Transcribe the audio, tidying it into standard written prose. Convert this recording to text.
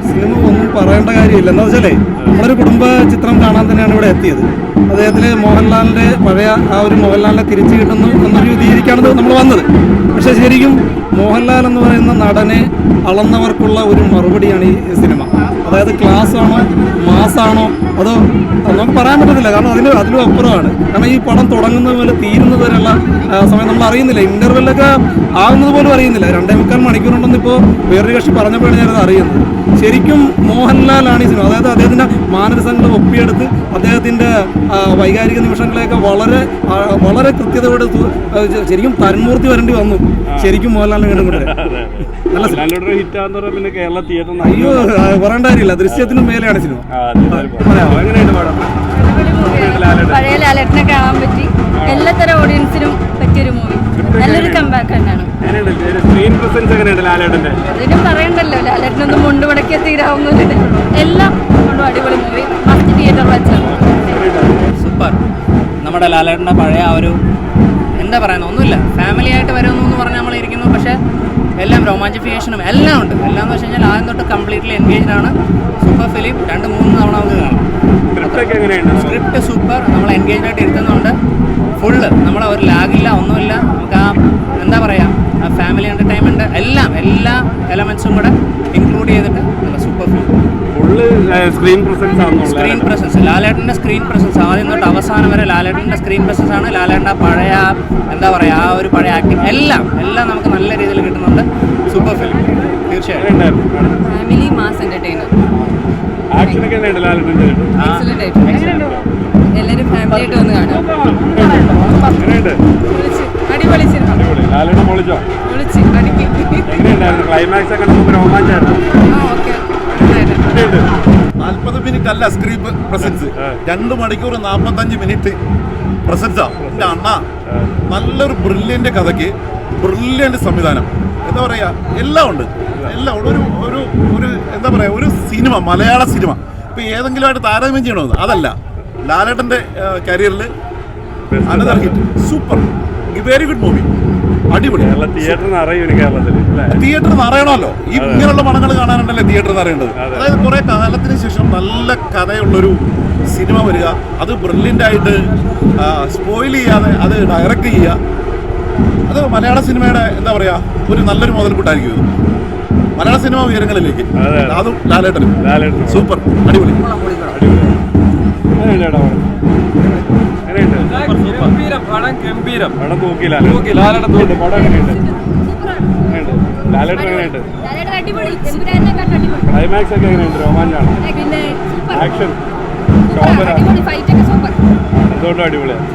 Cinema ഒന്നും പറയേണ്ട കാര്യമില്ല. എന്താ വെച്ചാലേ നമ്മളൊരു കുടുംബ ചിത്രം കാണാൻ തന്നെയാണ് ഇവിടെ എത്തിയത്. അദ്ദേഹത്തിന് മോഹൻലാലിൻ്റെ പഴയ ആ ഒരു മോഹൻലാലിനെ തിരിച്ചു കിട്ടുന്നു എന്നൊരു രീതിക്കാണ് നമ്മൾ വന്നത്. പക്ഷേ ശരിക്കും മോഹൻലാൽ എന്ന് പറയുന്ന നടനെ അളന്നവർക്കുള്ള ഒരു മറുപടിയാണ് ഈ സിനിമ. അതായത് ക്ലാസ് ആണോ മാസാണോ അതോ നമുക്ക് പറയാൻ പറ്റത്തില്ല. കാരണം അതിലും അപ്പുറമാണ്. കാരണം ഈ പടം തുടങ്ങുന്നത് പോലെ തീരുന്നത് വരെയുള്ള സമയം നമ്മൾ അറിയുന്നില്ല. ഇൻ്റർവെല്ലൊക്കെ ആകുന്നത് പോലും അറിയുന്നില്ല. 2.25 മണിക്കൂറുണ്ടെന്ന് ഇപ്പോൾ വേറൊരു കക്ഷി പറഞ്ഞപ്പോഴാണ് ഞാനത് അറിയുന്നത്. ശരിക്കും മോഹൻലാലാണ് ഈ സിനിമ. അതായത് അദ്ദേഹത്തിൻ്റെ മാനരസങ്ങൾ ഒപ്പിയെടുത്ത് അദ്ദേഹത്തിൻ്റെ വൈകാരിക നിമിഷങ്ങളെയൊക്കെ വളരെ കൃത്യതയോടെ ശരിക്കും തന്മൂർത്തി വരേണ്ടി വന്നു. ശരിക്കും മോഹൻലാലിനെ കണ്ടുകൊണ്ട് അയ്യോ പറയേണ്ട കാര്യമില്ല. ദൃശ്യത്തിനും മേലെയാണ് സിനിമ. പഴയ ലാലേട്ടനെ കാണാൻ പറ്റി. എല്ലാത്തരം ഓഡിയൻസിനും പറ്റിയൊരു മൂവി. നല്ലൊരു കമ്പാക്ക് തന്നെയാണ്. അതിനും പറയണ്ടല്ലോ, ലാലേട്ടനൊന്നും മുണ്ട് മടക്കിയ തീരാവുന്നതിന് എല്ലാം കൊണ്ടും അടിപൊളി മൂവി. ഫസ്റ്റ് തിയേറ്റർ വെച്ചാണ് സൂപ്പർ. നമ്മുടെ ലാലേട്ടൻ്റെ പഴയ ആ ഒരു എന്താ പറയുന്നത് ഒന്നുമില്ല, ഫാമിലി ആയിട്ട് വരുമെന്ന് പറഞ്ഞാൽ നമ്മൾ ഇരിക്കുന്നു. പക്ഷേ എല്ലാം റൊമാൻറ്റിഫിക്കേഷനും എല്ലാം ഉണ്ട്. എല്ലാം എന്ന് വെച്ച് കഴിഞ്ഞാൽ ആദ്യം തൊട്ട് കംപ്ലീറ്റ്ലി എൻഗേജ്ഡ് ആണ്. Super film. 2-3 തവണ നമുക്ക് കാണാം. Script super. നമ്മൾ എൻഗേജ്ഡ് ആയിട്ട് ഇരുത്തുന്നുണ്ട്. ഫുള്ള് നമ്മളെ ഒരു ലാഗില്ല, ഒന്നുമില്ല. നമുക്ക് ആ എന്താ പറയുക, ആ ഫാമിലി എൻ്റർടൈൻമെൻറ്റ് എല്ലാ എലമെൻസും കൂടെ ഇൻക്ലൂഡ് ചെയ്തിട്ട് നല്ല സൂപ്പർ ഫിലിം. സ്ക്രീൻ പ്രസൻസ്, ലാലേട്ടൻ്റെ സ്ക്രീൻ പ്രസൻസ് ആദ്യം തൊട്ട് അവസാനം വരെ ലാലേട്ടൻ്റെ സ്ക്രീൻ പ്രസൻസ് ആണ്. ലാലേട്ടൻ്റെ പഴയ എന്താ പറയുക ആ ഒരു പഴയ ആക്ടിങ് എല്ലാം നമുക്ക് നല്ല രീതിയിൽ കിട്ടുന്നുണ്ട്. സൂപ്പർ ഫിലിം തീർച്ചയായും. Family mass entertainer. എല്ലാവരും ഫാമിലി ആയിട്ട് വന്ന് കാണാം. അടിപൊളി സിനിമ. വിളിച്ച് അടിക്കി. ക്ലൈമാക്സ് ഒക്കെ നമുക്ക് രോമാഞ്ചായിരുന്നു. 40 മിനിറ്റ് അല്ല സ്ക്രീൻ പ്രസൻസ്, 2 മണിക്കൂർ 45 മിനിറ്റ് പ്രസൻസാ. എൻ്റെ അണ്ണ നല്ലൊരു ബ്രില്യൻ്റ് കഥയ്ക്ക് ബ്രില്യൻ്റ് സംവിധാനം. എന്താ പറയുക, എല്ലാം ഉണ്ട്. ഒരു എന്താ പറയുക, ഒരു സിനിമ, മലയാള സിനിമ ഇപ്പോൾ ഏതെങ്കിലുമായിട്ട് താരതമ്യം ചെയ്യണമെന്ന് അതല്ല. ലാലേട്ടൻ്റെ കരിയറിൽ another hit. Super, very good movie. അടിപൊളി. തിയേറ്ററിൽ അറിയണമല്ലോ. ഈ ഇങ്ങനെയുള്ള പടങ്ങൾ കാണാനുണ്ടല്ലേ തിയേറ്ററിൽ അറിയേണ്ടത്. അതായത് കുറെ കാലത്തിന് ശേഷം നല്ല കഥയുള്ളൊരു സിനിമ വരിക, അത് ബ്രില്യൻ്റ് ആയിട്ട് സ്പോയിൽ ചെയ്യാതെ അത് ഡയറക്റ്റ് ചെയ്യുക, അത് മലയാള സിനിമയുടെ എന്താ പറയുക ഒരു നല്ലൊരു മുതൽക്കൂട്ടായിരിക്കും ഇത്. മലയാള സിനിമ ഉയരങ്ങളിലേക്ക് അതും ലാലേട്ടനും സൂപ്പർ. അടിപൊളി. ക്ലൈമാക്സ് ഒക്കെ എങ്ങനെയുണ്ട്? രോമാഞ്ചാണ്, ആക്ഷൻ, എന്തുകൊണ്ടും അടിപൊളിയാണ്.